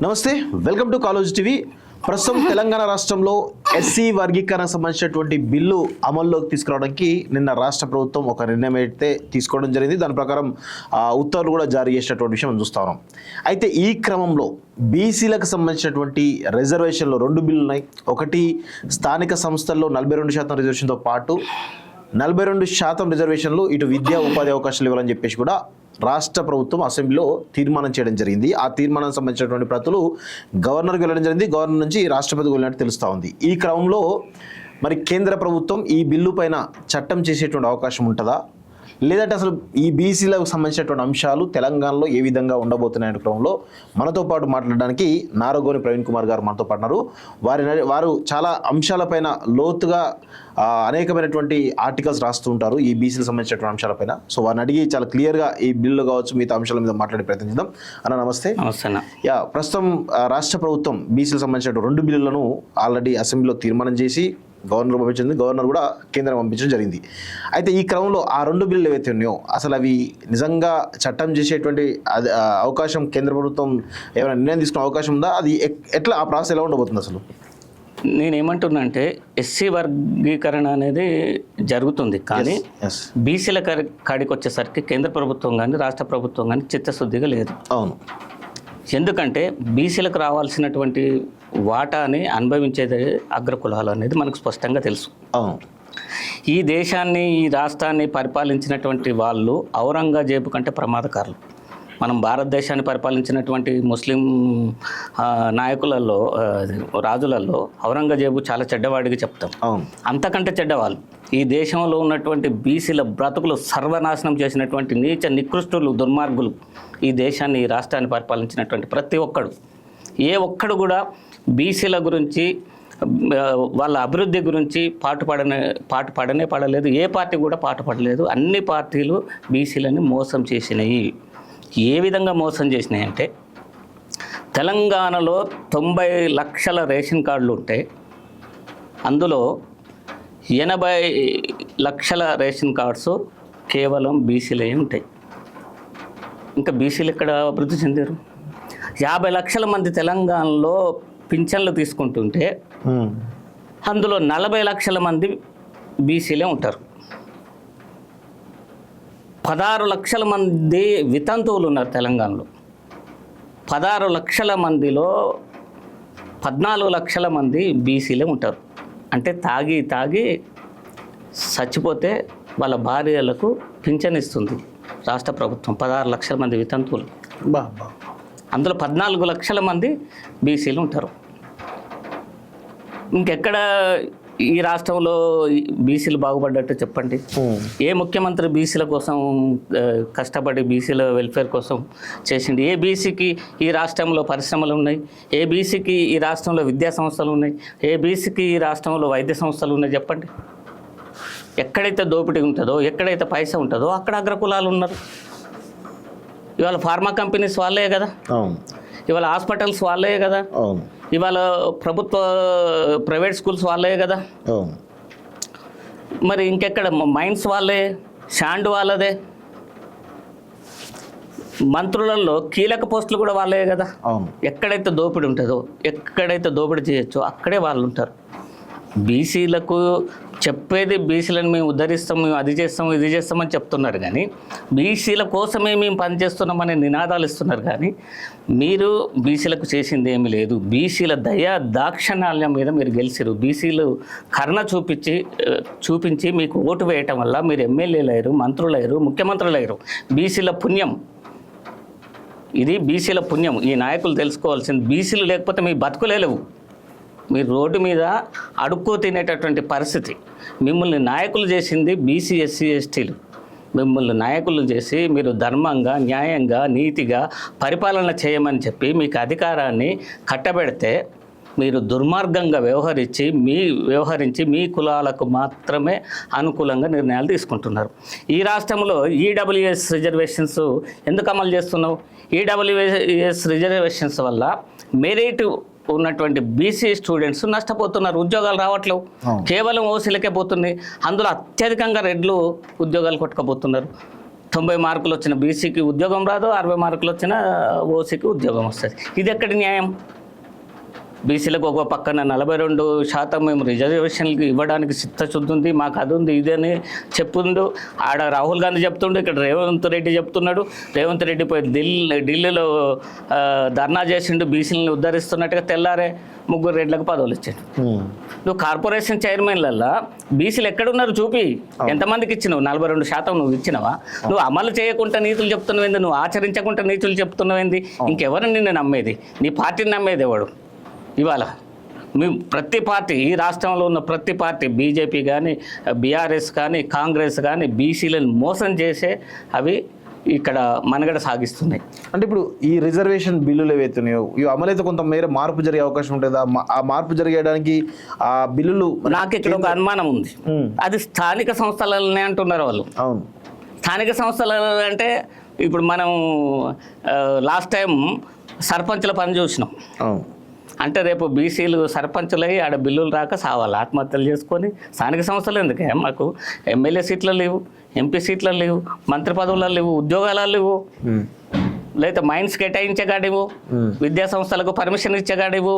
నమస్తే, welcome to college TV. ప్రస్తుతం తెలంగాణ రాష్ట్రంలో ఎస్సీ వర్గీకరణకు సంబంధించినటువంటి బిల్లు అమల్లోకి తీసుకురావడానికి నిన్న రాష్ట్ర ప్రభుత్వం ఒక నిర్ణయం అయితే తీసుకోవడం జరిగింది. దాని ప్రకారం ఉత్తర్వులు కూడా జారీ చేసినటువంటి విషయం మనం చూస్తా ఉన్నాం. అయితే ఈ క్రమంలో బీసీలకు సంబంధించినటువంటి రిజర్వేషన్లో రెండు బిల్లులు ఉన్నాయి. ఒకటి స్థానిక సంస్థల్లో 42% రిజర్వేషన్తో పాటు 42% రిజర్వేషన్లు ఇటు విద్యా ఉపాధి అవకాశాలు ఇవ్వాలని చెప్పేసి కూడా రాష్ట్ర ప్రభుత్వం అసెంబ్లీలో తీర్మానం చేయడం జరిగింది. ఆ తీర్మానానికి సంబంధించినటువంటి ప్రతులు గవర్నర్కి వెళ్ళడం జరిగింది. గవర్నర్ నుంచి రాష్ట్రపతికి వెళ్ళినట్టు తెలుస్తూ ఉంది. ఈ క్రమంలో మరి కేంద్ర ప్రభుత్వం ఈ బిల్లు పైన చట్టం చేసేటువంటి అవకాశం ఉంటుందా, లేదంటే అసలు ఈ బీసీలకు సంబంధించినటువంటి అంశాలు తెలంగాణలో ఏ విధంగా ఉండబోతున్నాయనే క్రమంలో మనతో పాటు మాట్లాడడానికి నారగోని ప్రవీణ్ కుమార్ గారు మనతో పాటున్నారు. వారు చాలా అంశాలపైన లోతుగా అనేకమైనటువంటి ఆర్టికల్స్ రాస్తూ ఉంటారు ఈ బీసీలకు సంబంధించినటువంటి అంశాలపైన. సో వారిని అడిగి చాలా క్లియర్గా ఈ బిల్లు కావచ్చు మిగతా అంశాల మీద మాట్లాడే ప్రయత్నం చేద్దాం. అన్న నమస్తే. నమస్తే అన్న. ప్రస్తుతం రాష్ట్ర ప్రభుత్వం బీసీలకు సంబంధించిన రెండు బిల్లులను ఆల్రెడీ అసెంబ్లీలో తీర్మానం చేసి గవర్నర్ పంపించింది. గవర్నర్ కూడా కేంద్రం పంపించడం జరిగింది. అయితే ఈ క్రమంలో ఆ రెండు బిల్లులు ఏవైతే ఉన్నాయో అసలు అవి నిజంగా చట్టం చేసేటువంటి అవకాశం కేంద్ర ప్రభుత్వం ఏమైనా నిర్ణయం తీసుకునే అవకాశం ఉందా? అది ఎట్లా ఆ ప్రాసెస్ ఎలా ఉండబోతుంది? అసలు నేనేమంటున్నా అంటే ఎస్సీ వర్గీకరణ అనేది జరుగుతుంది, కానీ బీసీల కాడికి వచ్చేసరికి కేంద్ర ప్రభుత్వం కానీ రాష్ట్ర ప్రభుత్వం కానీ చిత్తశుద్ధిగా లేదు. అవును. ఎందుకంటే బీసీలకు రావాల్సినటువంటి వాటాని అనుభవించేది అగ్రకులాలు అనేది మనకు స్పష్టంగా తెలుసు. అవును. ఈ దేశాన్ని ఈ రాష్ట్రాన్ని పరిపాలించినటువంటి వాళ్ళు ఔరంగజేబు కంటే ప్రమాదకారులు. మనం భారతదేశాన్ని పరిపాలించినటువంటి ముస్లిం నాయకులలో రాజులలో ఔరంగజేబు చాలా చెడ్డవాడిగా చెప్తాం. అంతకంటే చెడ్డవాళ్ళు ఈ దేశంలో ఉన్నటువంటి బీసీల బ్రతుకులు సర్వనాశనం చేసినటువంటి నీచ నికృష్టులు దుర్మార్గులు ఈ దేశాన్ని ఈ రాష్ట్రాన్ని పరిపాలించినటువంటి ప్రతి ఒక్కడు, ఏ ఒక్కడు కూడా బీసీల గురించి వాళ్ళ అభివృద్ధి గురించి పాటుపడనే పడలేదు. ఏ పార్టీ కూడా పాటుపడలేదు. అన్ని పార్టీలు బీసీలని మోసం చేసినాయి. ఏ విధంగా మోసం చేసినాయి అంటే, తెలంగాణలో 90 లక్షల రేషన్ కార్డులు ఉంటే అందులో 80 లక్షల రేషన్ కార్డ్స్ కేవలం బీసీలే ఉంటాయి. ఇంకా బీసీలు ఎక్కడ అభివృద్ధి చెందారు? 50 లక్షల మంది తెలంగాణలో పింఛన్లు తీసుకుంటుంటే అందులో 40 లక్షల మంది బీసీలే ఉంటారు. 16 లక్షల మంది వితంతువులు ఉన్నారు తెలంగాణలో. 16 లక్షల మందిలో 14 లక్షల మంది బీసీలే ఉంటారు. అంటే తాగి చచ్చిపోతే వాళ్ళ భార్యలకు పింఛన్ ఇస్తుంది రాష్ట్ర ప్రభుత్వం. 16 లక్షల మంది వితంతువులు, అందులో 14 లక్షల మంది బీసీలు ఉంటారు. ఇంకెక్కడ ఈ రాష్ట్రంలో బీసీలు బాగుపడ్డట్టు చెప్పండి? ఏ ముఖ్యమంత్రి బీసీల కోసం కష్టపడి బీసీల వెల్ఫేర్ కోసం చేసింది? ఏ బీసీకి ఈ రాష్ట్రంలో పరిశ్రమలు ఉన్నాయి? ఏ బీసీకి ఈ రాష్ట్రంలో విద్యా సంస్థలు ఉన్నాయి? ఏ బీసీకి ఈ రాష్ట్రంలో వైద్య సంస్థలు ఉన్నాయి? చెప్పండి. ఎక్కడైతే దోపిడీ ఉంటుందో, ఎక్కడైతే పైసా ఉంటుందో అక్కడ అగ్రకులాలు ఉన్నారు. ఇవాళ ఫార్మా కంపెనీస్ వాళ్ళే కదా, ఇవాళ హాస్పిటల్స్ వాళ్ళే కదా, ఇవాళ ప్రైవేట్ స్కూల్స్ వాళ్ళే కదా, మరి ఇంకెక్కడ మైన్స్ వాళ్ళే, శాండ్ వాళ్ళదే, మంత్రులలో కీలక పోస్టులు కూడా వాళ్ళే కదా. ఎక్కడైతే దోపిడీ ఉంటుందో, ఎక్కడైతే దోపిడీ చేయొచ్చో అక్కడే వాళ్ళు ఉంటారు. బీసీలకు చెప్పేది బీసీలను మేము ఉద్ధరిస్తాం, మేము అది చేస్తాం ఇది చేస్తామని చెప్తున్నారు, కానీ బీసీల కోసమే మేము పనిచేస్తున్నామనే నినాదాలు ఇస్తున్నారు. కానీ మీరు బీసీలకు చేసింది ఏమీ లేదు. బీసీల దయా దాక్షిణ్యాల మీద మీరు గెలిచిరు. బీసీలు కరుణ చూపించి మీకు ఓటు వేయటం వల్ల మీరు ఎమ్మెల్యేలు అయ్యారు, మంత్రులు అయ్యారు, ముఖ్యమంత్రులు అయ్యారు. బీసీల పుణ్యం ఇది, బీసీల పుణ్యం. ఈ నాయకులు తెలుసుకోవాల్సింది, బీసీలు లేకపోతే మీ బతుకులేవు. మీరు రోడ్డు మీద అడుక్కో తినేటటువంటి పరిస్థితి. మిమ్మల్ని నాయకులు చేసింది బీసీ ఎస్సీ ఎస్టీలు. మిమ్మల్ని నాయకులు చేసి మీరు ధర్మంగా, న్యాయంగా, నీతిగా పరిపాలన చేయమని చెప్పి మీకు అధికారాన్ని కట్టబెడితే మీరు దుర్మార్గంగా వ్యవహరించి మీ కులాలకు మాత్రమే అనుకూలంగా నిర్ణయాలు తీసుకుంటున్నారు. ఈ రాష్ట్రంలో ఈడబ్ల్యూఎస్ రిజర్వేషన్స్ ఎందుకు అమలు చేస్తున్నావు? ఈడబ్ల్యూఎస్ రిజర్వేషన్స్ వల్ల మెరిట్ ఉన్నటువంటి బీసీ స్టూడెంట్స్ నష్టపోతున్నారు. ఉద్యోగాలు రావట్లేవు, కేవలం ఓసీలకే పోతుంది. అందులో అత్యధికంగా రెడ్లు ఉద్యోగాలు కొట్టుకోబోతున్నారు. 90 మార్కులు వచ్చిన బీసీకి ఉద్యోగం రాదు, 60 మార్కులు వచ్చిన ఓసీకి ఉద్యోగం వస్తుంది. ఇది ఎక్కడి న్యాయం? బీసీలకు ఒక పక్కన 42% మేము రిజర్వేషన్కి ఇవ్వడానికి చిత్తశుద్ధి ఉంది, మాకు అది ఉంది ఇది అని చెప్తుండు. ఆడ రాహుల్ గాంధీ చెప్తుండు, ఇక్కడ రేవంత్ రెడ్డి చెప్తున్నాడు. రేవంత్ రెడ్డి పోయి ఢిల్లీలో ధర్నా చేసిండు, బీసీలను ఉద్ధరిస్తున్నట్టుగా. తెల్లారే 3 రెడ్లకు పదవులు ఇచ్చాడు. నువ్వు కార్పొరేషన్ చైర్మన్లల్లో బీసీలు ఎక్కడున్నారు చూపి, ఎంతమందికి ఇచ్చినావు? 42% నువ్వు ఇచ్చినావా? నువ్వు అమలు చేయకుండా నీతులు చెప్తున్నావేంది? నువ్వు ఆచరించకుండా నీతులు చెప్తున్నావేంది? ఇంకెవరు నిన్ను నమ్మేది? నీ పార్టీని నమ్మేది ఎవడు? ఇవాళ మేము ప్రతి పార్టీ, ఈ రాష్ట్రంలో ఉన్న ప్రతి పార్టీ, బీజేపీ కానీ, బీఆర్ఎస్ కానీ, కాంగ్రెస్ కానీ, బీసీలను మోసం చేసే అవి ఇక్కడ మనుగడ సాగిస్తున్నాయి. అంటే ఇప్పుడు ఈ రిజర్వేషన్ బిల్లులు ఏవైతున్నాయో ఇవి అమలైతే కొంత మేర మార్పు జరిగే అవకాశం ఉంటుంది. ఆ మార్పు జరిగేయడానికి ఆ బిల్లులు, నాకు ఇక్కడ ఒక అనుమానం ఉంది. అది స్థానిక సంస్థలనే అంటున్నారు వాళ్ళు. అవును, స్థానిక సంస్థలు అంటే ఇప్పుడు మనం లాస్ట్ టైం సర్పంచుల పని చూసినాం. అవును, అంటే రేపు బీసీలు సర్పంచులై ఆడ బిల్లులు రాక సావాలి, ఆత్మహత్యలు చేసుకొని. స్థానిక సంస్థలు ఎందుకే? మాకు ఎమ్మెల్యే సీట్లు లేవు, ఎంపీ సీట్లు లేవు, మంత్రి పదవులు లేవు, ఉద్యోగాలు లేవు, లేకపోతే మైన్స్ కేటాయించగాడివు, విద్యా సంస్థలకు పర్మిషన్ ఇచ్చేగాడివు,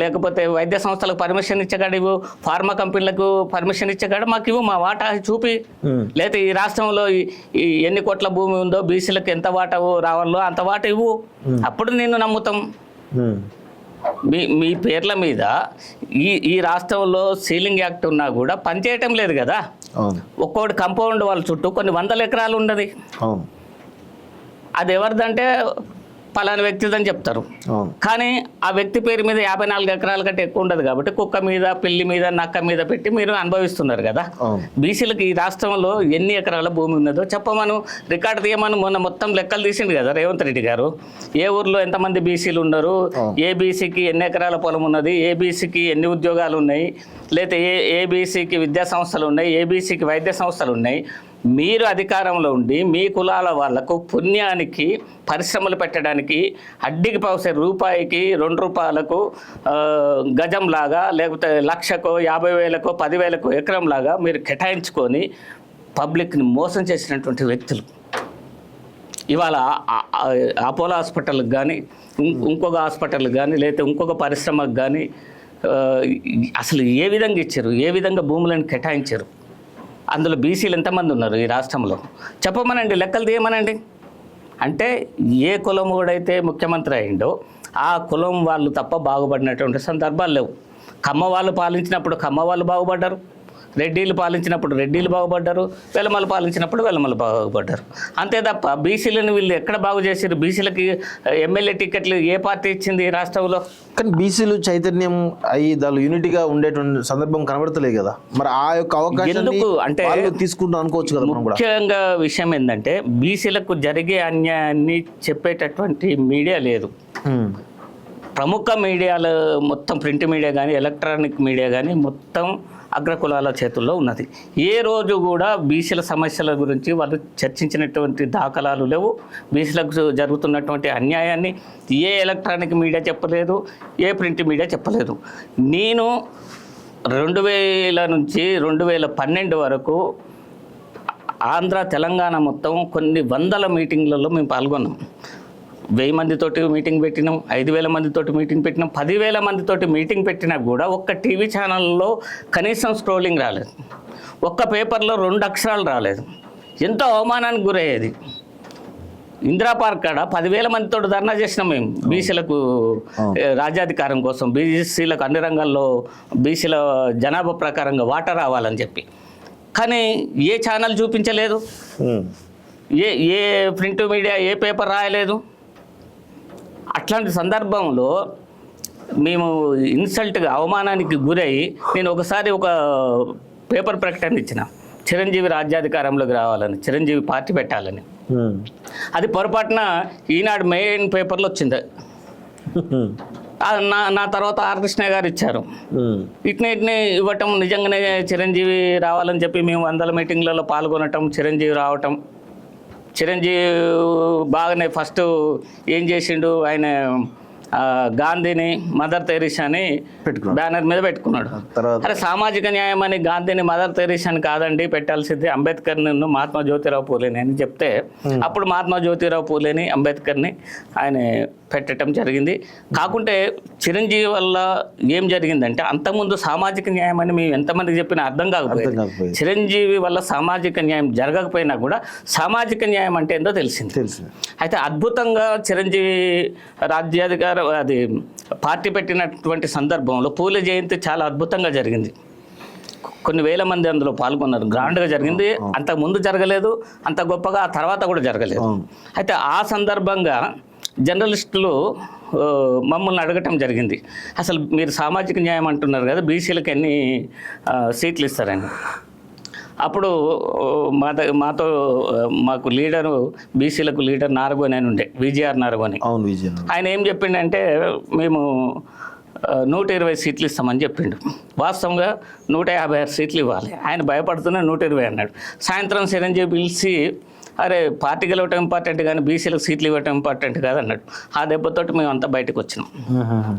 లేకపోతే వైద్య సంస్థలకు పర్మిషన్ ఇచ్చేగాడివు, ఫార్మా కంపెనీలకు పర్మిషన్ ఇచ్చేగాడు మాకు ఇవ్వు, మా వాటా చూపి. లేకపోతే ఈ రాష్ట్రంలో ఈ ఎన్ని కోట్ల భూమి ఉందో బీసీలకు ఎంత వాటా రావాలో అంత వాటా ఇవ్వు, అప్పుడు నిన్ను నమ్ముతాం. మీ పేర్ల మీద ఈ రాష్ట్రంలో సీలింగ్ యాక్ట్ ఉన్నా కూడా పనిచేయటం లేదు కదా. ఒక్కొక్కటి కంపౌండ్ వాళ్ళ చుట్టూ కొన్ని 100 ఎకరాలు ఉన్నది. అది ఎవరిదంటే పలానా వ్యక్తిదని చెప్తారు, కానీ ఆ వ్యక్తి పేరు మీద 54 ఎకరాల కంటే ఎక్కువ ఉండదు. కాబట్టి కుక్క మీద, పిల్లి మీద, నక్క మీద పెట్టి మీరు అనుభవిస్తున్నారు కదా. బీసీలకు ఈ రాష్ట్రంలో ఎన్ని ఎకరాల భూమి ఉన్నదో చెప్పమను, రికార్డు తీయమను. మొన్న మొత్తం లెక్కలు తీసిండు కదా రేవంత్ రెడ్డి గారు. ఏ ఊర్లో ఎంతమంది బీసీలు ఉన్నారు, ఏ బీసీకి ఎన్ని ఎకరాల పొలం ఉన్నది, ఏ బీసీకి ఎన్ని ఉద్యోగాలు ఉన్నాయి, లేకపోతే ఏ బీసీకి విద్యా సంస్థలు ఉన్నాయి, ఏ బీసీకి వైద్య సంస్థలు ఉన్నాయి. మీరు అధికారంలో ఉండి మీ కులాల వాళ్లకు పుణ్యానికి పరిశ్రమలు పెట్టడానికి అడ్డికి పవసే రూపాయికి 2 రూపాయలకు గజంలాగా, లేకపోతే 1,00,000కో 50,000కో 10,000కో ఎకరంలాగా మీరు కేటాయించుకొని పబ్లిక్ని మోసం చేసినటువంటి వ్యక్తులు ఇవాళ అపోలో హాస్పిటల్కి కానీ, ఇంకొక హాస్పిటల్కి కానీ, లేకపోతే ఇంకొక పరిశ్రమకు కానీ అసలు ఏ విధంగా ఇచ్చారు, ఏ విధంగా భూములను కేటాయించారు? అందులో బీసీలు ఎంతమంది ఉన్నారు ఈ రాష్ట్రంలో చెప్పమనండి, లెక్కలు తీయమనండి. అంటే ఏ కులం కూడా ముఖ్యమంత్రి అయిందో ఆ కులం వాళ్ళు తప్ప బాగుపడినటువంటి సందర్భాలు లేవు. కమ్మ వాళ్ళు పాలించినప్పుడు కమ్మ వాళ్ళు బాగుపడ్డారు, రెడ్డిలు పాలించినప్పుడు రెడ్డిలు బాగుపడ్డారు, వెలమలు పాలించినప్పుడు వెలమలు బాగుపడ్డారు. అంతే తప్ప బీసీలను వీళ్ళు ఎక్కడ బాగు చేశారు? బీసీలకి ఎమ్మెల్యే టికెట్లు ఏ పార్టీ ఇచ్చింది ఈ రాష్ట్రంలో? కానీ బీసీలు చైతన్యం అయ్యి దాని యూనిటీగా ఉండేటువంటి సందర్భం కనబడతలేదు కదా. మరి ఆ యొక్క అవకాశం ఎందుకు అంటే తీసుకుంటాం అనుకోవచ్చు కదా. ముఖ్యంగా విషయం ఏంటంటే బీసీలకు జరిగే అన్యాయాన్ని చెప్పేటటువంటి మీడియా లేదు. ప్రముఖ మీడియాలో మొత్తం ప్రింట్ మీడియా కానీ, ఎలక్ట్రానిక్ మీడియా కానీ మొత్తం అగ్రకులాల చేతుల్లో ఉన్నది. ఏ రోజు కూడా బీసీల సమస్యల గురించి వాళ్ళు చర్చించినటువంటి దాఖలాలు లేవు. బీసీలకు జరుగుతున్నటువంటి అన్యాయాన్ని ఏ ఎలక్ట్రానిక్ మీడియా చెప్పలేదు, ఏ ప్రింట్ మీడియా చెప్పలేదు. నేను 2000 నుంచి 2012 వరకు ఆంధ్ర తెలంగాణ మొత్తం కొన్ని వందల మీటింగ్లలో మేము పాల్గొన్నాం. 1000 మందితోటి మీటింగ్ పెట్టినాం, 5000 మందితోటి మీటింగ్ పెట్టినాం, 10,000 మందితోటి మీటింగ్ పెట్టినా కూడా ఒక్క టీవీ ఛానల్లో కనీసం స్క్రోలింగ్ రాలేదు, ఒక్క పేపర్లో 2 అక్షరాలు రాలేదు. ఎంతో అవమానానికి గురయ్యేది. ఇందిరా పార్క్ కాడ 10,000 మందితో ధర్నా చేసినాం మేము బీసీలకు రాజ్యాధికారం కోసం, బీసీలకు అన్ని రంగాల్లో బీసీల జనాభా ప్రకారంగా వాటా రావాలని చెప్పి. కానీ ఏ ఛానల్ చూపించలేదు, ఏ ప్రింట్ మీడియా ఏ పేపర్ రాయలేదు. అట్లాంటి సందర్భంలో మేము ఇన్సల్ట్గా అవమానానికి గురై నేను ఒకసారి ఒక పేపర్ ప్రకటన ఇచ్చిన, చిరంజీవి రాజ్యాధికారంలోకి రావాలని, చిరంజీవి పార్టీ పెట్టాలని. అది పొరపాటున ఈనాడు మెయిన్ పేపర్లో వచ్చింది. నా తర్వాత ఆర్ కృష్ణ గారు ఇచ్చారు. ఇట్నే ఇవ్వటం, నిజంగానే చిరంజీవి రావాలని చెప్పి మేము 100 మీటింగ్లలో పాల్గొనటం, చిరంజీవి రావటం. చిరంజీవి బాగానే ఫస్ట్ ఏం చేసిండు, ఆయన గాంధీని మదర్ తెరీసాని పెట్టుకున్నాడు. బ్యానర్ మీద పెట్టుకున్నాడు. తర్వాత అరే సామాజిక న్యాయం అని గాంధీని మదర్ తెరీసాని కాదండి పెట్టాల్సింది అంబేద్కర్ నిన్ను మహాత్మా జ్యోతిరావు పూలేని అని చెప్తే అప్పుడు మహాత్మా జ్యోతిరావు పూలేని అంబేద్కర్ని ఆయన పెట్టడం జరిగింది. కాకుంటే చిరంజీవి వల్ల ఏం జరిగిందంటే అంతకుముందు సామాజిక న్యాయం అని మేము ఎంతమందికి చెప్పినా అర్థం కాకపోయింది. చిరంజీవి వల్ల సామాజిక న్యాయం జరగకపోయినా కూడా సామాజిక న్యాయం అంటే ఏందో తెలిసింది. అయితే అద్భుతంగా చిరంజీవి రాజ్యాధికార అది పార్టీ పెట్టినటువంటి సందర్భంలో పూలే జయంతి చాలా అద్భుతంగా జరిగింది. కొన్ని వేల మంది అందులో పాల్గొన్నారు. గ్రాండ్గా జరిగింది. అంతకు ముందు జరగలేదు అంత గొప్పగా, ఆ తర్వాత కూడా జరగలేదు. అయితే ఆ సందర్భంగా జర్నలిస్టులు మమ్మల్ని అడగటం జరిగింది, అసలు మీరు సామాజిక న్యాయం అంటున్నారు కదా, బీసీలకు ఎన్ని సీట్లు ఇస్తారని. అప్పుడు మాతో మాకు లీడరు బీసీలకు లీడర్ నారగోని అని ఉండే, విజయఆర్ నారగోని. ఆయన ఏం చెప్పిండంటే మేము 120 సీట్లు ఇస్తామని చెప్పిండు. వాస్తవంగా 156 సీట్లు ఇవ్వాలి. ఆయన భయపడుతున్నా 120 అన్నాడు. సాయంత్రం చిరంజీవి పిలిచి అరే పార్టీ గెలవటం ఇంపార్టెంట్ కానీ బీసీలకు సీట్లు ఇవ్వటం ఇంపార్టెంట్ కాదు అన్నాడు. ఆ దెబ్బతోటి మేము అంతా బయటకు వచ్చినాం.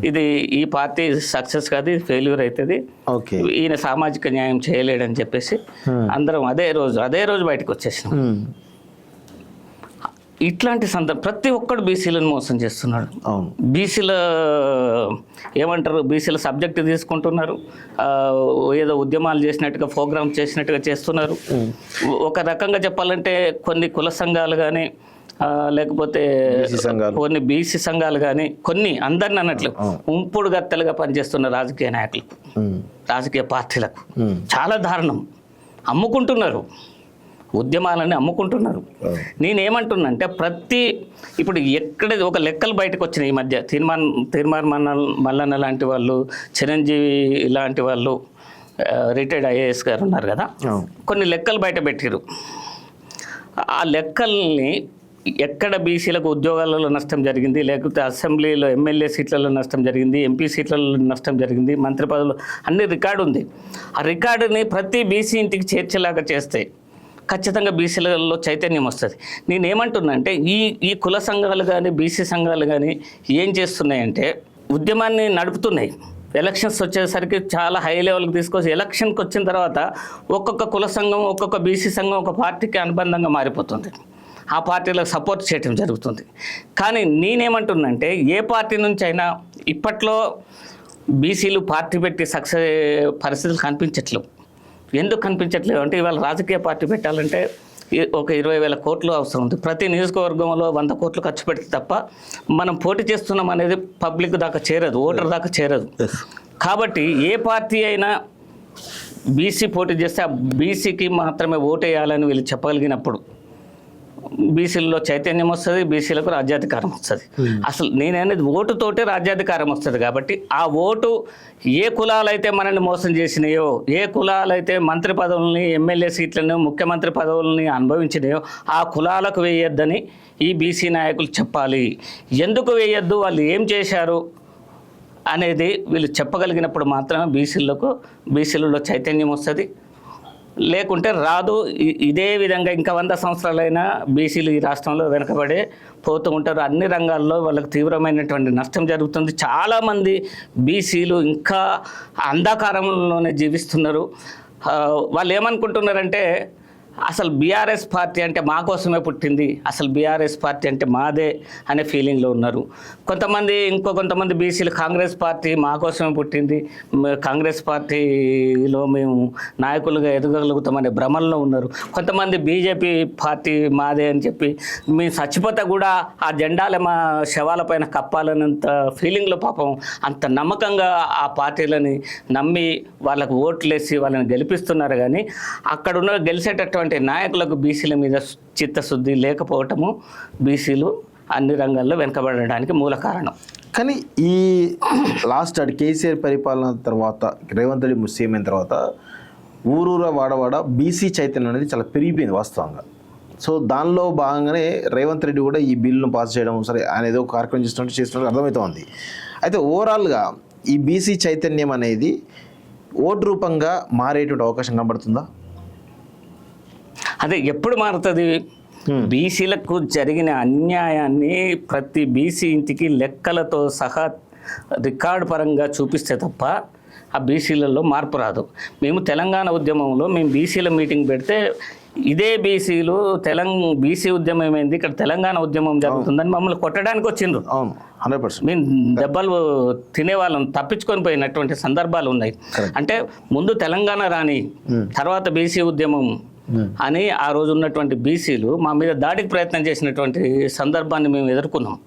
ఇది ఈ పార్టీ సక్సెస్ కాదు, ఇది ఫెయిల్యూర్ అవుతుంది, ఈయన సామాజిక న్యాయం చేయలేడని చెప్పేసి అందరం అదే రోజు బయటకు వచ్చేసినాం. ఇట్లాంటి ప్రతి ఒక్కడు బీసీలను మోసం చేస్తున్నాడు. బీసీల ఏమంటారు, బీసీల సబ్జెక్ట్ తీసుకుంటున్నారు, ఏదో ఉద్యమాలు చేసినట్టుగా ప్రోగ్రామ్ చేసినట్టుగా చేస్తున్నారు. ఒక రకంగా చెప్పాలంటే కొన్ని కుల సంఘాలు కానీ లేకపోతే కొన్ని బీసీ సంఘాలు కానీ కొన్ని అందరిని అన్నట్లు ఉంపుడు గత్తలుగా పనిచేస్తున్న రాజకీయ నాయకులకు, రాజకీయ పార్టీలకు చాలా దారుణం. అమ్ముకుంటున్నారు, ఉద్యమాలని అమ్ముకుంటున్నారు. నేనేమంటున్నానంటే ఇప్పుడు ఎక్కడ ఒక లెక్కలు బయటకు వచ్చినాయి ఈ మధ్య. తీర్మాన్ మల్లన్న లాంటి వాళ్ళు, చిరంజీవి ఇలాంటి వాళ్ళు, రిటైర్డ్ ఐఏఎస్ గారు ఉన్నారు కదా, కొన్ని లెక్కలు బయట పెట్టారు. ఆ లెక్కల్ని ఎక్కడ బీసీలకు ఉద్యోగాలలో నష్టం జరిగింది, లేకపోతే అసెంబ్లీలో ఎమ్మెల్యే సీట్లలో నష్టం జరిగింది, ఎంపీ సీట్లలో నష్టం జరిగింది, మంత్రి పదవులు అన్ని రికార్డు ఉంది. ఆ రికార్డుని ప్రతి బీసీ ఇంటికి చేర్చేలాగా చేస్తే ఖచ్చితంగా బీసీలలో చైతన్యం వస్తుంది. నేనేమంటున్నా అంటే ఈ కుల సంఘాలు కానీ బీసీ సంఘాలు కానీ ఏం చేస్తున్నాయంటే ఉద్యమాన్ని నడుపుతున్నాయి. ఎలక్షన్స్ వచ్చేసరికి చాలా హై లెవెల్కి తీసుకొచ్చి ఎలక్షన్కి వచ్చిన తర్వాత ఒక్కొక్క కుల సంఘం, ఒక్కొక్క బీసీ సంఘం ఒక పార్టీకి అనుబంధంగా మారిపోతుంది. ఆ పార్టీలకు సపోర్ట్ చేయడం జరుగుతుంది. కానీ నేనేమంటున్నానంటే ఏ పార్టీ నుంచి అయినా ఇప్పట్లో బీసీలు పార్టీ పెట్టి సక్సెస్ పరిస్థితులు కనిపించట్లేవు. ఎందుకు కనిపించట్లేదు అంటే ఇవాళ రాజకీయ పార్టీ పెట్టాలంటే ఒక 20,000 కోట్లు అవసరం ఉంది. ప్రతి నియోజకవర్గంలో 100 కోట్లు ఖర్చు పెడితే తప్ప మనం పోటీ చేస్తున్నాం అనేది పబ్లిక్ దాకా చేరదు, ఓటర్ దాకా చేరదు. కాబట్టి ఏ పార్టీ అయినా బీసీ పోటీ చేస్తే ఆ బీసీకి మాత్రమే ఓటేయాలని వీళ్ళు చెప్పగలిగినప్పుడు బీసీలలో చైతన్యం వస్తుంది, బీసీలకు రాజ్యాధికారం వస్తుంది. అసలు నేననేది ఓటుతోటే రాజ్యాధికారం వస్తుంది. కాబట్టి ఆ ఓటు ఏ కులాలైతే మనల్ని మోసం చేసినాయో, ఏ కులాలైతే మంత్రి పదవుల్ని, ఎమ్మెల్యే సీట్లను, ముఖ్యమంత్రి పదవుల్ని అనుభవించినాయో ఆ కులాలకు వేయొద్దని ఈ బీసీ నాయకులు చెప్పాలి. ఎందుకు వేయొద్దు, వాళ్ళు ఏం చేశారు అనేది వీళ్ళు చెప్పగలిగినప్పుడు మాత్రమే బీసీలలో చైతన్యం వస్తుంది. లేకుంటే రాదు. ఇదే విధంగా ఇంకా 100 సంవత్సరాలైనా బీసీలు ఈ రాష్ట్రంలో వెనకబడే పోతూ ఉంటారు. అన్ని రంగాల్లో వాళ్ళకి తీవ్రమైనటువంటి నష్టం జరుగుతుంది. చాలామంది బీసీలు ఇంకా అంధకారంలోనే జీవిస్తున్నారు. వాళ్ళు ఏమనుకుంటున్నారంటే అసలు బీఆర్ఎస్ పార్టీ అంటే మా కోసమే పుట్టింది, అసలు బీఆర్ఎస్ పార్టీ అంటే మాదే అనే ఫీలింగ్లో ఉన్నారు. కొంతమంది బీసీలు కాంగ్రెస్ పార్టీ మా కోసమే పుట్టింది, కాంగ్రెస్ పార్టీలో మేము నాయకులుగా ఎదగలుగుతామనే భ్రమల్లో ఉన్నారు. కొంతమంది బీజేపీ పార్టీ మాదే అని చెప్పి మేము చచ్చిపోతే కూడా ఆ జెండాలే మా శవాల పైన కప్పాలన్నంత ఫీలింగ్లో పాపం అంత నమ్మకంగా ఆ పార్టీలని నమ్మి వాళ్ళకు ఓట్లేసి వాళ్ళని గెలిపిస్తున్నారు. కానీ అక్కడున్న గెలిచేటటువంటి నాయకులకు బీసీల మీద చిత్తశుద్ధి లేకపోవటము బీసీలు అన్ని రంగాల్లో వెనుకబడడానికి మూల కారణం. కానీ ఈ లాస్ట్ కేసీఆర్ పరిపాలన తర్వాత రేవంత్ రెడ్డి సీఎం అయిన తర్వాత ఊరూర వాడవాడ బీసీ చైతన్యం అనేది చాలా పెరిగిపోయింది వాస్తవంగా. సో దానిలో భాగంగానే రేవంత్ రెడ్డి కూడా ఈ బిల్లును పాస్ చేయడం, సరే ఆయన ఏదో కార్యక్రమం చేస్తున్నట్టు అర్థమవుతోంది. అయితే ఓవరాల్గా ఈ బీసీ చైతన్యం అనేది ఓటు రూపంగా మారేటువంటి అవకాశం కనబడుతుందా? అదే ఎప్పుడు మారుతుంది? బీసీలకు జరిగిన అన్యాయాన్ని ప్రతి బీసీ ఇంటికి లెక్కలతో సహా రికార్డు పరంగా చూపిస్తే తప్ప ఆ బీసీలలో మార్పు రాదు. మేము తెలంగాణ ఉద్యమంలో మేము బీసీల మీటింగ్ పెడితే ఇదే బీసీలు బీసీ ఉద్యమం ఏమైంది, ఇక్కడ తెలంగాణ ఉద్యమం జరుగుతుందని మమ్మల్ని కొట్టడానికి వచ్చిండ్రు. అవును, 100%. మేము దెబ్బలు తినేవాళ్ళం, తప్పించుకొని పోయినటువంటి సందర్భాలు ఉన్నాయి. అంటే ముందు తెలంగాణ రాని తర్వాత బీసీ ఉద్యమం అని ఆ రోజు ఉన్నటువంటి బీసీలు మా మీద దాడికి ప్రయత్నం చేసినటువంటి సందర్భాన్ని మేము ఎదుర్కొన్నాం.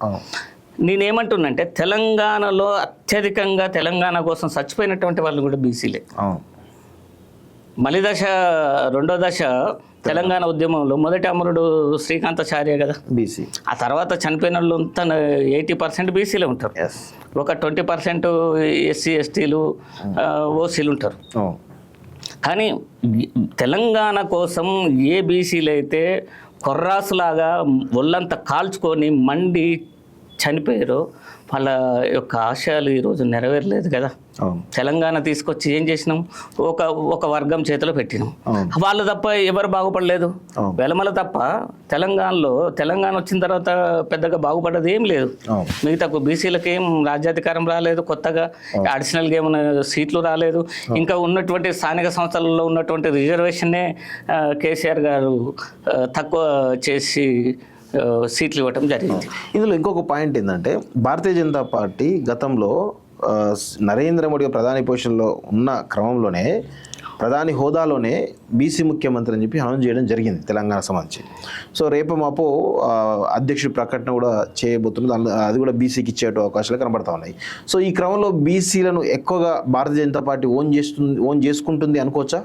నేనేమంటున్నంటే తెలంగాణలో అత్యధికంగా తెలంగాణ కోసం చచ్చిపోయినటువంటి వాళ్ళు కూడా బీసీలే. మలి దశ, రెండో దశ తెలంగాణ ఉద్యమంలో మొదటి అమరుడు శ్రీకాంతాచార్య కదా బీసీ. ఆ తర్వాత చనిపోయిన వాళ్ళు 80% బీసీలే ఉంటారు. ఒక 20% ఎస్సీ ఎస్టీలు ఓసీలు ఉంటారు. కానీ తెలంగాణ కోసం ఏ బీసీలు అయితే కొర్రాసులాగా ఒళ్ళంతా కాల్చుకొని మండి చనిపోయారో వాళ్ళ యొక్క ఆశయాలు ఈరోజు నెరవేరలేదు కదా. తెలంగాణ తీసుకొచ్చి ఏం చేసినాం, ఒక వర్గం చేతిలో పెట్టినాం. వాళ్ళు తప్ప ఎవరు బాగుపడలేదు, వెలమల తప్ప. తెలంగాణ వచ్చిన తర్వాత పెద్దగా బాగుపడ్డది ఏం లేదు. మిగతా బీసీలకి ఏం రాజ్యాధికారం రాలేదు, కొత్తగా అడిషనల్గా ఏమైనా సీట్లు రాలేదు. ఇంకా ఉన్నటువంటి స్థానిక సంస్థలలో ఉన్నటువంటి రిజర్వేషన్నే కేసీఆర్ గారు తక్కువ చేసి సీట్లు ఇవ్వటం జరిగింది. ఇందులో ఇంకొక పాయింట్ ఏంటంటే భారతీయ జనతా పార్టీ గతంలో నరేంద్ర మోడీ ప్రధాని పొజిషన్లో ఉన్న క్రమంలోనే ప్రధాని హోదాలోనే బీసీ ముఖ్యమంత్రి అని చెప్పి అనౌన్స్ చేయడం జరిగింది తెలంగాణ సంబంధించి. సో రేపు మాపు అధ్యక్షుడి ప్రకటన కూడా చేయబోతున్నది, అది కూడా బీసీకి ఇచ్చే అవకాశాలు కనబడతా ఉన్నాయి. సో ఈ క్రమంలో బీసీలను ఎక్కువగా భారతీయ జనతా పార్టీ ఓన్ చేసుకుంటుంది అనుకోవచ్చా?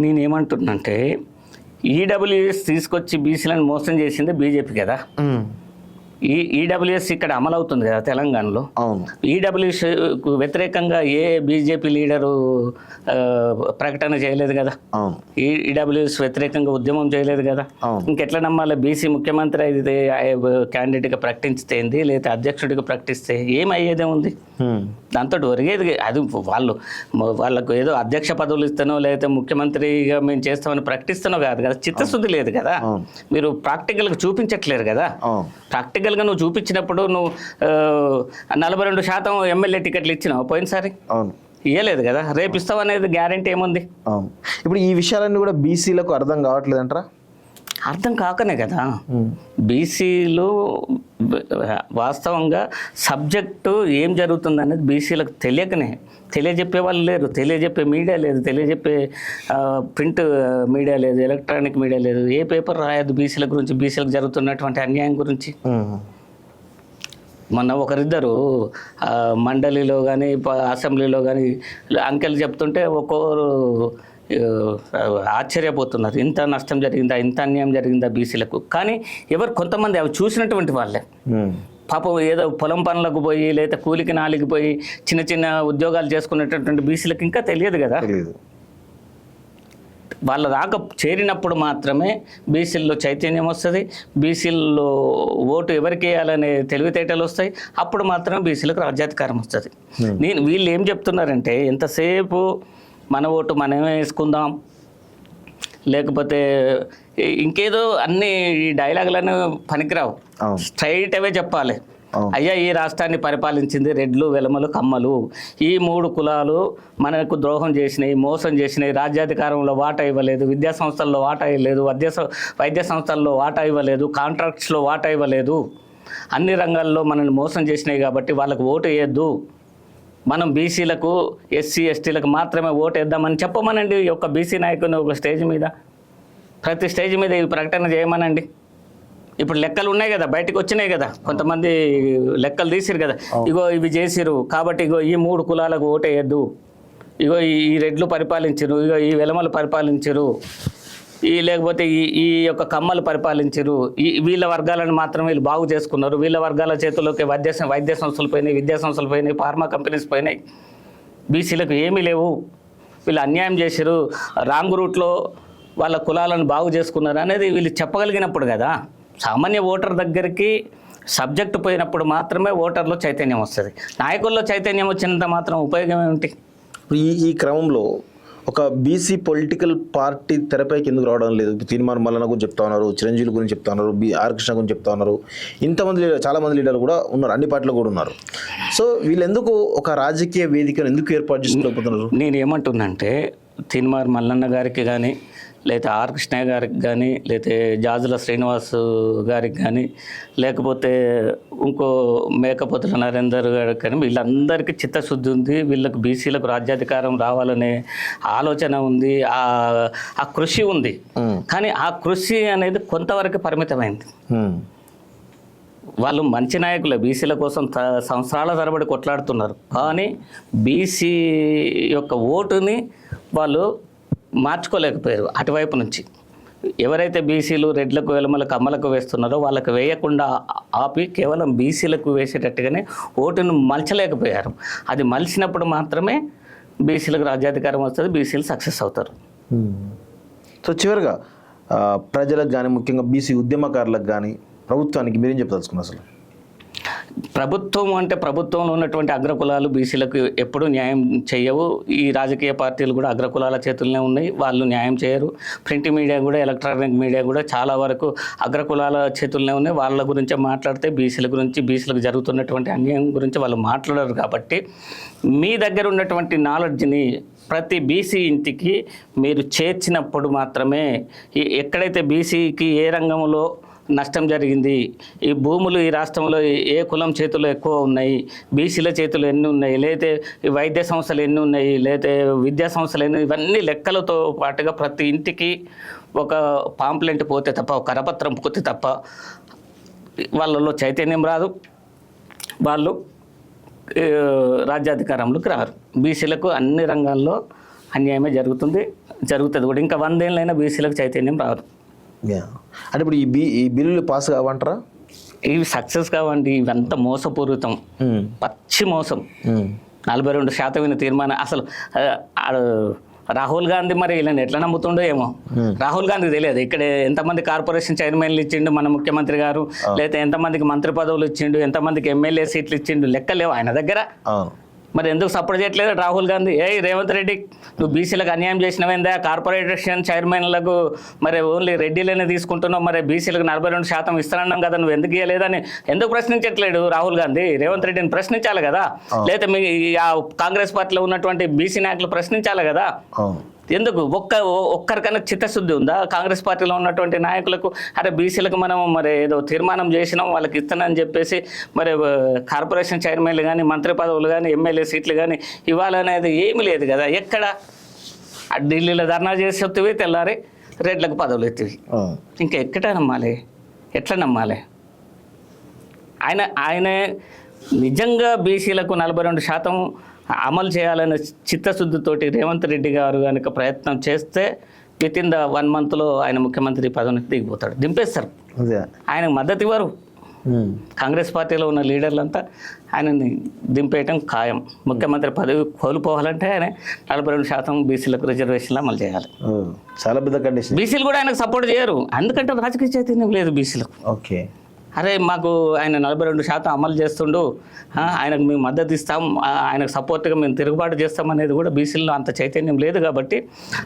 నేనేమంటున్నంటే ఈడబ్ల్యూఎస్ తీసుకొచ్చి బీసీలను మోసం చేసింది బీజేపీ కదా. ఈడబ్ల్యూఎస్ ఇక్కడ అమలు అవుతుంది కదా తెలంగాణలో. ఈడబ్ల్యూఎస్ వ్యతిరేకంగా ఏ బీజేపీ లీడరు ప్రకటన చేయలేదు కదా. ఈడబ్ల్యూఎస్ వ్యతిరేకంగా ఉద్యమం చేయలేదు కదా. ఇంకెట్లా నమ్మాలి? బీసీ ముఖ్యమంత్రి అయితే క్యాండిడేట్గా ప్రకటిస్తే ఏంది, లేదా అధ్యక్షుడిగా ప్రకటిస్తే ఏమయ్యేదే ఉంది? దాంతో ఒరిగేది అది వాళ్ళకు ఏదో అధ్యక్ష పదవులు ఇస్తానో లేకపోతే ముఖ్యమంత్రిగా మేము చేస్తామని ప్రకటిస్తానో కాదు కదా. చిత్తశుద్ధి లేదు కదా. మీరు ప్రాక్టికల్గా చూపించట్లేరు కదా. ప్రాక్టికల్గా నువ్వు చూపించినప్పుడు నువ్వు 42% ఎమ్మెల్యే టికెట్లు ఇచ్చినావు పోయినసారి, ఇవ్వలేదు కదా. రేపు ఇస్తావు అనేది గ్యారంటీ ఏముంది? ఇప్పుడు ఈ విషయాలన్నీ కూడా బీసీలకు అర్థం కావట్లేదంటారా? అర్థం కాకనే కదా బీసీలు వాస్తవంగా సబ్జెక్టు ఏం జరుగుతుంది అనేది బీసీలకు తెలియకనే. తెలియజెప్పే వాళ్ళు లేరు, తెలియజెప్పే మీడియా లేదు, తెలియజెప్పే ప్రింట్ మీడియా లేదు, ఎలక్ట్రానిక్ మీడియా లేదు. ఏ పేపర్ రాయదు బీసీల గురించి, బీసీలకు జరుగుతున్నటువంటి అన్యాయం గురించి. మొన్న ఒకరిద్దరు మండలిలో కానీ అసెంబ్లీలో కానీ అంకెలు చెప్తుంటే ఒక్కొక్కరు ఆశ్చర్యపోతున్నారు. ఇంత నష్టం జరిగిందా, ఇంత అన్యాయం జరిగిందా బీసీలకు. కానీ కొంతమంది అవి చూసినటువంటి వాళ్ళే పాపం ఏదో పొలం పనులకు పోయి లేదా కూలికి నాలికి పోయి చిన్న చిన్న ఉద్యోగాలు చేసుకునేటటువంటి బీసీలకు ఇంకా తెలియదు కదా. వాళ్ళ దాకా చేరినప్పుడు మాత్రమే బీసీల్లో చైతన్యం వస్తుంది, బీసీల్లో ఓటు ఎవరికి వేయాలనే తెలివితేటలు వస్తాయి. అప్పుడు మాత్రమే బీసీలకు రాజ్యాధికారం వస్తుంది. వీళ్ళు ఏం చెప్తున్నారంటే ఎంతసేపు మన ఓటు మనమే వేసుకుందాం, లేకపోతే ఇంకేదో అన్ని ఈ డైలాగులను పనికిరావు. స్ట్రైట్ అవే చెప్పాలి. అయ్యా, ఈ రాష్ట్రాన్ని పరిపాలించింది రెడ్లు, వెలమలు, కమ్మలు. ఈ 3 కులాలు మనకు ద్రోహం చేసినాయి, మోసం చేసినాయి, రాజ్యాధికారంలో వాటా ఇవ్వలేదు, విద్యా సంస్థల్లో వాటా ఇవ్వలేదు, వైద్య సంస్థల్లో వాటా ఇవ్వలేదు, కాంట్రాక్ట్స్లో వాటా ఇవ్వలేదు, అన్ని రంగాల్లో మనల్ని మోసం చేసినాయి. కాబట్టి వాళ్ళకు ఓటు వేయద్దు, మనం బీసీలకు ఎస్సీ ఎస్టీలకు మాత్రమే ఓటు వేద్దామని చెప్పమనండి. ఒక బీసీ నాయకుని ఒక స్టేజ్ మీద, ప్రతి స్టేజ్ మీద ఈ ప్రకటన చేయమనండి. ఇప్పుడు లెక్కలు ఉన్నాయి కదా, బయటకు వచ్చినాయి కదా, కొంతమంది లెక్కలు తీసిరు కదా. ఇగో ఇవి చేసిరు కాబట్టి ఇగో ఈ 3 కులాలకు ఓటు వేయద్దు, ఇగో ఈ రెడ్లు పరిపాలించరు, ఇగో ఈ వెలమలు పరిపాలించరు, లేకపోతే ఈ యొక్క కమ్మలు పరిపాలించరు, వీళ్ళ వర్గాలను మాత్రమే వీళ్ళు బాగు చేసుకున్నారు, వీళ్ళ వర్గాల చేతుల్లోకి వైద్య సంస్థలు పోయినాయి, విద్యా సంస్థలు పోయినాయి, ఫార్మా కంపెనీస్ పోయినాయి, బీసీలకు ఏమీ లేవు, వీళ్ళు అన్యాయం చేశారు, రాంగ్ రూట్లో వాళ్ళ కులాలను బాగు చేసుకున్నారు అనేది వీళ్ళు చెప్పగలిగినప్పుడు కదా. సామాన్య ఓటర్ దగ్గరికి సబ్జెక్టు పోయినప్పుడు మాత్రమే ఓటర్లో చైతన్యం వస్తుంది. నాయకుల్లో చైతన్యం వచ్చినంత మాత్రం ఉపయోగం ఏమిటి? ఈ క్రమంలో ఒక బీసీ పొలిటికల్ పార్టీ తెరపైకి ఎందుకు రావడం లేదు? తీర్మానం మల్లన్న గురించి చెప్తా ఉన్నారు, చిరంజీవి గురించి చెప్తా ఉన్నారు, ఆర్ కృష్ణ గురించి చెప్తా ఉన్నారు, ఇంతమంది చాలా మంది లీడర్లు కూడా ఉన్నారు, అన్ని పార్టీలు కూడా ఉన్నారు. సో వీళ్ళు ఎందుకు ఒక రాజకీయ వేదికను ఎందుకు ఏర్పాటు చేసుకోలేకపోతున్నారు? నేను ఏమంటున్నానంటే తీన్మార్ మల్లన్న గారికి కానీ, లేకపోతే ఆర్ కృష్ణయ్య గారికి కానీ, లేకపోతే జాజుల శ్రీనివాస్ గారికి కానీ, లేకపోతే ఇంకో మేకపోతుల నరేందర్ గారికి కానీ, వీళ్ళందరికీ చిత్తశుద్ధి ఉంది. వీళ్ళకి బీసీలకు రాజ్యాధికారం రావాలనే ఆలోచన ఉంది, ఆ కృషి ఉంది. కానీ ఆ కృషి అనేది కొంతవరకు పరిమితమైంది. వాళ్ళు మంచి నాయకులే, బీసీల కోసం సంవత్సరాల తరబడి కొట్లాడుతున్నారు. కానీ బీసీ యొక్క ఓటుని వాళ్ళు మార్చుకోలేకపోయారు. అటువైపు నుంచి ఎవరైతే బీసీలు రెడ్లకు వెలమలకు అమ్మలకు వేస్తున్నారో వాళ్ళకు వేయకుండా ఆపి కేవలం బీసీలకు వేసేటట్టుగానే ఓటును మలచలేకపోయారు. అది మలిచినప్పుడు మాత్రమే బీసీలకు రాజ్యాధికారం వస్తుంది, బీసీలు సక్సెస్ అవుతారు. సో చివరిగా ప్రజలకు కానీ, ముఖ్యంగా బీసీ ఉద్యమకారులకు కానీ, ప్రభుత్వానికి మీరేం చెప్పదలుచుకున్నారు? అసలు ప్రభుత్వం అంటే ప్రభుత్వంలో ఉన్నటువంటి అగ్రకులాలు బీసీలకు ఎప్పుడూ న్యాయం చేయవు. ఈ రాజకీయ పార్టీలు కూడా అగ్రకులాల చేతుల్లోనే ఉన్నాయి, వాళ్ళు న్యాయం చేయరు. ప్రింట్ మీడియా కూడా, ఎలక్ట్రానిక్ మీడియా కూడా చాలా వరకు అగ్రకులాల చేతుల్లోనే ఉన్నాయి. వాళ్ళ గురించే మాట్లాడితే బీసీల గురించి, బీసీలకు జరుగుతున్నటువంటి అన్యాయం గురించి వాళ్ళు మాట్లాడరు. కాబట్టి మీ దగ్గర ఉన్నటువంటి నాలెడ్జ్ని ప్రతి బీసీ ఇంటికి మీరు చేర్చినప్పుడు మాత్రమే ఎక్కడైతే బీసీకి ఏ రంగంలో నష్టం జరిగింది, ఈ భూములు ఈ రాష్ట్రంలో ఏ కులం చేతుల్లో ఎక్కువ ఉన్నాయి, బీసీల చేతులు ఎన్ని ఉన్నాయి, లేతే వైద్య సంస్థలు ఎన్ని ఉన్నాయి, లేతే విద్యా సంస్థలు ఎన్ని, ఇవన్నీ లెక్కలతో పాటుగా ప్రతి ఇంటికి ఒక పాంప్లెంట్ పోతే తప్ప, ఒక కరపత్రం పోతే తప్ప వాళ్ళలో చైతన్యం రాదు, వాళ్ళు రాజ్యాధికారంలోకి రారు. బీసీలకు అన్ని రంగాల్లో అన్యాయమే జరుగుతుంది కూడా. ఇంకా 100 ఏళ్ళైనా బీసీలకు చైతన్యం రాదు. అంటే ఇప్పుడు ఈ బిల్లులు పాస్ కావంటారా? ఇవి సక్సెస్ కావండి, ఇవంతా మోసపూరితం, పచ్చి మోసం. 42% తీర్మానం. అసలు రాహుల్ గాంధీ మరి వీళ్ళని ఎట్లా నమ్ముతుండో ఏమో. రాహుల్ గాంధీ తెలియదు ఇక్కడ ఎంతమంది కార్పొరేషన్ చైర్మన్లు ఇచ్చిండు మన ముఖ్యమంత్రి గారు, లేకపోతే ఎంతమందికి మంత్రి పదవులు ఇచ్చిండు, ఎంతమందికి ఎమ్మెల్యే సీట్లు ఇచ్చిండు, లెక్కలేవు ఆయన దగ్గర. మరి ఎందుకు సపోర్ట్ చేయట్లేదు రాహుల్ గాంధీ? రేవంత్ రెడ్డి, నువ్వు బీసీలకు అన్యాయం చేసినవేందా? కార్పొరేషన్ చైర్మన్లకు మరి ఓన్లీ రెడ్డిలోనే తీసుకుంటున్నావు, మరి బీసీలకు 42% ఇస్తానన్నాం కదా, నువ్వు ఎందుకు ఇవ్వలేదని ఎందుకు ప్రశ్నించట్లేడు రాహుల్ గాంధీ? రేవంత్ రెడ్డిని ప్రశ్నించాలి కదా, లేకపోతే మీ కాంగ్రెస్ పార్టీలో ఉన్నటువంటి బీసీ నాయకులు ప్రశ్నించాలి కదా. ఎందుకు ఒక్కరికైనా చిత్తశుద్ధి ఉందా కాంగ్రెస్ పార్టీలో ఉన్నటువంటి నాయకులకు? అరే బీసీలకు మనం మరి ఏదో తీర్మానం చేసినాం వాళ్ళకి ఇస్తానని చెప్పేసి మరి కార్పొరేషన్ చైర్మన్లు కానీ, మంత్రి పదవులు కానీ, ఎమ్మెల్యే సీట్లు కానీ ఇవ్వాలనేది ఏమీ లేదు కదా. ఎక్కడ ఢిల్లీలో ధర్నా చేసి వస్తువి, తెల్లారి రెడ్లకు పదవులు ఎత్తివి. ఇంకా ఎక్కడ నమ్మాలి? ఎట్లా నమ్మాలి? ఆయన నిజంగా బీసీలకు 42% అమలు చేయాలనే చిత్తశుద్ధితోటి రేవంత్ రెడ్డి గారు కనుక ప్రయత్నం చేస్తే వితిన్ ద 1 monthలో ఆయన ముఖ్యమంత్రి పదవికి దిగిపోతాడు, దింపేస్తారు. ఆయనకు మద్దతు ఇవ్వరు. కాంగ్రెస్ పార్టీలో ఉన్న లీడర్లంతా ఆయనని దింపేయటం ఖాయం. ముఖ్యమంత్రి పదవి కోల్పోవాలంటే ఆయన 42% బీసీలకు రిజర్వేషన్లు అమలు చేయాలి. చాలా పెద్ద కండిషన్. బీసీలు కూడా ఆయనకు సపోర్ట్ చేయరు, ఎందుకంటే రాజకీయ చైతన్యం లేదు బీసీలకు. ఓకే, అరే మాకు ఆయన 42% అమలు చేస్తుండు, ఆయనకు మేము మద్దతు ఇస్తాం, ఆయనకు సపోర్ట్గా మేము తిరుగుబాటు చేస్తాం అనేది కూడా బీసీలో అంత చైతన్యం లేదు. కాబట్టి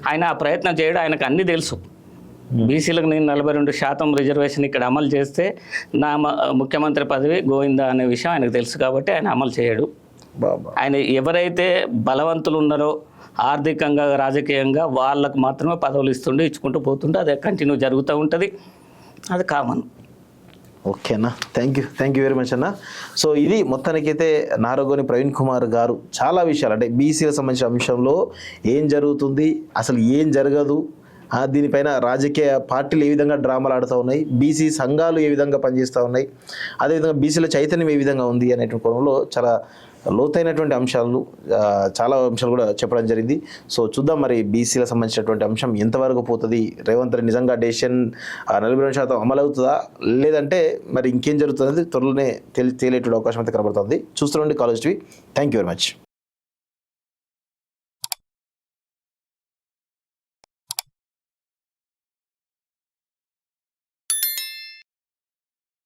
ఆయన ఆ ప్రయత్నం చేయడం ఆయనకు అన్నీ తెలుసు. బీసీలకు నేను 42% రిజర్వేషన్ ఇక్కడ అమలు చేస్తే నా ముఖ్యమంత్రి పదవి గోవిందా అనే విషయం ఆయనకు తెలుసు. కాబట్టి ఆయన అమలు చేయడు. ఆయన ఎవరైతే బలవంతులు ఉన్నారో ఆర్థికంగా, రాజకీయంగా వాళ్ళకు మాత్రమే పదవులు ఇస్తుండే, ఇచ్చుకుంటూ పోతుండే, అదే కంటిన్యూ జరుగుతూ ఉంటుంది. అది కామన్. ఓకేనా, థ్యాంక్ యూ వెరీ మచ్ అన్న. సో ఇది మొత్తానికైతే నారగోని ప్రవీణ్ కుమార్ గారు చాలా విషయాలు, అంటే బీసీలకు సంబంధించిన అంశంలో ఏం జరుగుతుంది, అసలు ఏం జరగదు, దీనిపైన రాజకీయ పార్టీలు ఏ విధంగా డ్రామాలు ఆడుతూ ఉన్నాయి, బీసీ సంఘాలు ఏ విధంగా పనిచేస్తూ ఉన్నాయి, అదేవిధంగా బీసీల చైతన్యం ఏ విధంగా ఉంది అనేటువంటి కోణంలో చాలా లోతైనటువంటి అంశాలు, చాలా అంశాలు కూడా చెప్పడం జరిగింది. సో చూద్దాం మరి బీసీలకు సంబంధించినటువంటి అంశం ఎంతవరకు పోతుంది, రేవంత్ రెడ్డి నిజంగా డెసిషన్ 42% అమలు అవుతుందా, లేదంటే మరి ఇంకేం జరుగుతుంది త్వరలోనే తేలేటువంటి అవకాశం అయితే కనబడుతుంది. చూస్తుండండి college TV. Thank you very much.